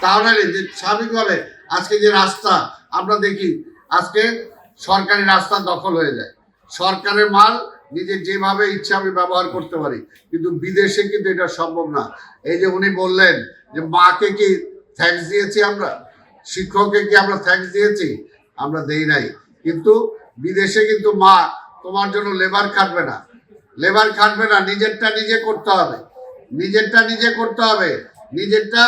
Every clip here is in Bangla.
তাহলে যে স্বাভাবিকভাবে আজকে যে রাস্তা আমরা দেখি, আজকে সরকারি রাস্তা দখল হয়ে যায়, সরকারের মাল নিজে যেভাবে ইচ্ছা আমি ব্যবহার করতে পারি, কিন্তু বিদেশে কিন্তু এটা সম্ভব না। এই যে উনি বললেন যে মাকে কি থ্যাঙ্কস দিয়েছি আমরা, শিক্ষককে কি আমরা থ্যাঙ্কস দিয়েছি? আমরা দেই নাই। কিন্তু বিদেশে কিন্তু মা তোমার জন্য লেবার খাটবে না, লেবার খাটবে না, নিজেরটা নিজে করতে হবে, নিজেরটা নিজে করতে হবে। নিজেরটা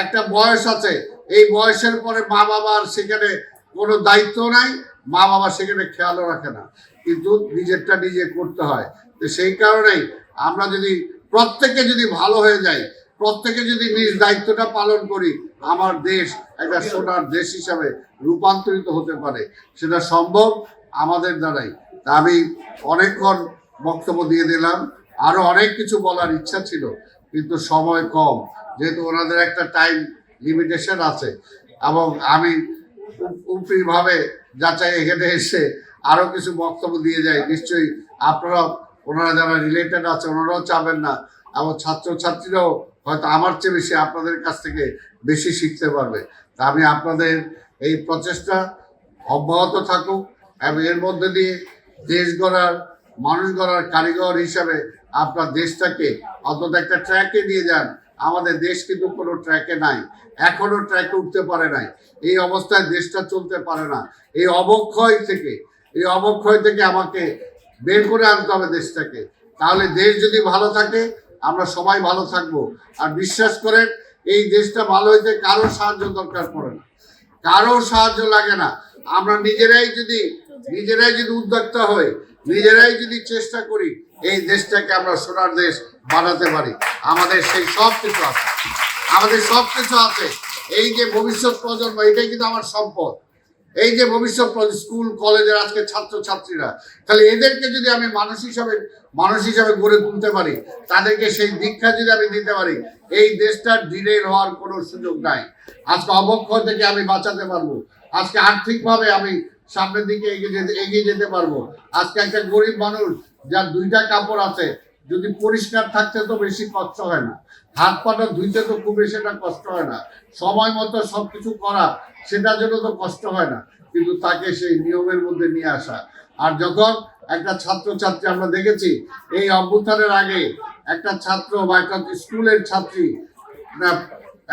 একটা বয়স আছে, এই বয়সের পরে মা বাবার সেখানে কোনো দায়িত্ব নাই, মা বাবা সেখানে খেয়ালও রাখে না, কিন্তু নিজেরটা নিজে করতে হয়। তো সেই কারণেই আমরা যদি প্রত্যেকে যদি ভালো হয়ে যাই, প্রত্যেকে যদি নিজ দায়িত্বটা পালন করি, আমার দেশ একটা সোনার দেশ হিসাবে রূপান্তরিত হতে পারে। সেটা সম্ভব আমাদের দ্বারাই। তা আমি অনেকক্ষণ বক্তব্য দিয়ে দিলাম, আরো অনেক কিছু বলার ইচ্ছা ছিল, কিন্তু সময় কম, যেহেতু ওনাদের একটা টাইম লিমিটেশন আছে, এবং আমি উপরিভাবে যাচাই এখানে এসে আরো কিছু বক্তব্য দিয়ে যাই, নিশ্চয়ই আপনারা ওনারা যারা রিলেটেড আছে ওনারাও চাবেন না, এবং ছাত্রছাত্রীরাও হয়তো আমার চেয়ে বেশি আপনাদের কাছ থেকে বেশি শিখতে পারবে। তা আমি আপনাদের এই প্রচেষ্টা অব্যাহত থাকুক, এবং এর মধ্যে দিয়ে দেশ গড়ার, মানুষ গড়ার কারিগর হিসাবে আপনার দেশটাকে অন্তত একটা ট্র্যাকে নিয়ে যান। আমাদের দেশ কিন্তু কোনো ট্র্যাকে নাই, এখনো ট্র্যাকে উঠতে পারে নাই। এই অবস্থায় দেশটা চলতে পারে না। এই অবক্ষয় থেকে আমাকে বের করে আনতে হবে দেশটাকে। তাহলে দেশ যদি ভালো থাকে আমরা সবাই ভালো থাকবো। আর বিশ্বাস করেন, এই দেশটা ভালো হইতে কারো সাহায্য দরকার পড়ে না, কারো সাহায্য লাগে না। আমরা নিজেরাই যদি উদ্যোক্তা হই, নিজেরাই যদি চেষ্টা করি, এই দেশটাকে আমরা সোনার দেশ বানাতে পারি। আমাদের সেই সব কিছু আছে, এই যে ভবিষ্যৎ প্রজন্ম, এটাই কিন্তু আমার সম্পদ। এই যে ভবিষ্যৎ স্কুল কলেজের আজকে ছাত্রছাত্রীরা, তাহলে এদেরকে যদি আমি মানুষ হিসাবে গড়ে তুলতে পারি, তাদেরকে সেই দীক্ষা যদি আমি দিতে পারি, এই দেশটার ডিরেল হওয়ার কোনো সুযোগ নাই। আজকে অবক্ষয় থেকে আমি বাঁচাতে পারবো, আজকে আর্থিকভাবে আমি সামনের দিকে এগিয়ে যেতে পারবো। আজকে একটা গরিব মানুষ যার দুইটা কাপড় আছে, যদি পরিষ্কার থাকতে তো বেশি কষ্ট হয় না, হাত পাটা ধুইতে তো খুব বেশি একটা কষ্ট হয় না, সময় মতো সবকিছু করা সেটার জন্য তো কষ্ট হয় না, কিন্তু তাকে সেই নিয়মের মধ্যে নিয়ে আসা। আর যখন একটা ছাত্রছাত্রী আমরা দেখেছি এই অভ্যুত্থানের আগে, একটা ছাত্র বা একটা স্কুলের ছাত্রী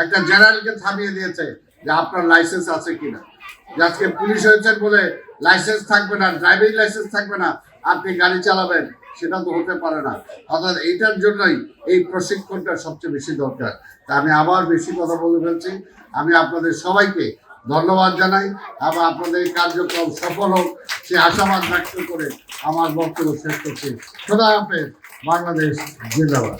একটা জেনারেলকে থামিয়ে দিয়েছে যে আপনার লাইসেন্স আছে কিনা। আজকে পুলিশ হয়েছেন বলে লাইসেন্স থাকবে না, ড্রাইভিং লাইসেন্স থাকবে না, আপনি গাড়ি চালাবেন, সেটা তো হতে পারে না। অর্থাৎ এইটার জন্যই এই প্রশিক্ষণটা সবচেয়ে বেশি দরকার। তা আমি আবার বেশি কথা বলে ফেলছি। আমি আপনাদের সবাইকে ধন্যবাদ জানাই, এবং আপনাদের এই কার্যক্রম সফল হোক সে আশাবাদ ব্যক্ত করে আমার বক্তব্য শেষ করছি। খোদা হাফেজ। বাংলাদেশ জিন্দাবাদ।